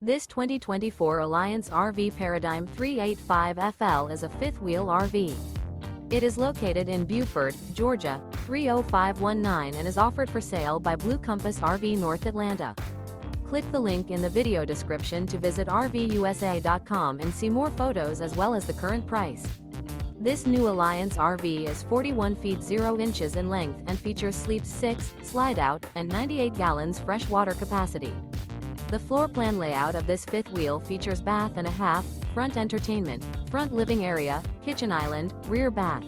This 2024 Alliance RV Paradigm 385FL is a fifth-wheel RV. It is located in Buford, Georgia, 30519 and is offered for sale by Blue Compass RV North Atlanta. Click the link in the video description to visit RVUSA.com and see more photos as well as the current price. This new Alliance RV is 41 feet 0 inches in length and features Sleep 6, Slideout, and 98 gallons fresh water capacity. The floor plan layout of this fifth wheel features bath and a half, front entertainment, front living area, kitchen island, rear bath.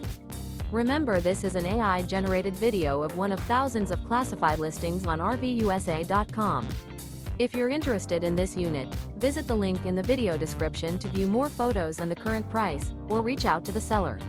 Remember, this is an AI-generated video of one of thousands of classified listings on RVUSA.com. If you're interested in this unit, visit the link in the video description to view more photos and the current price, or reach out to the seller.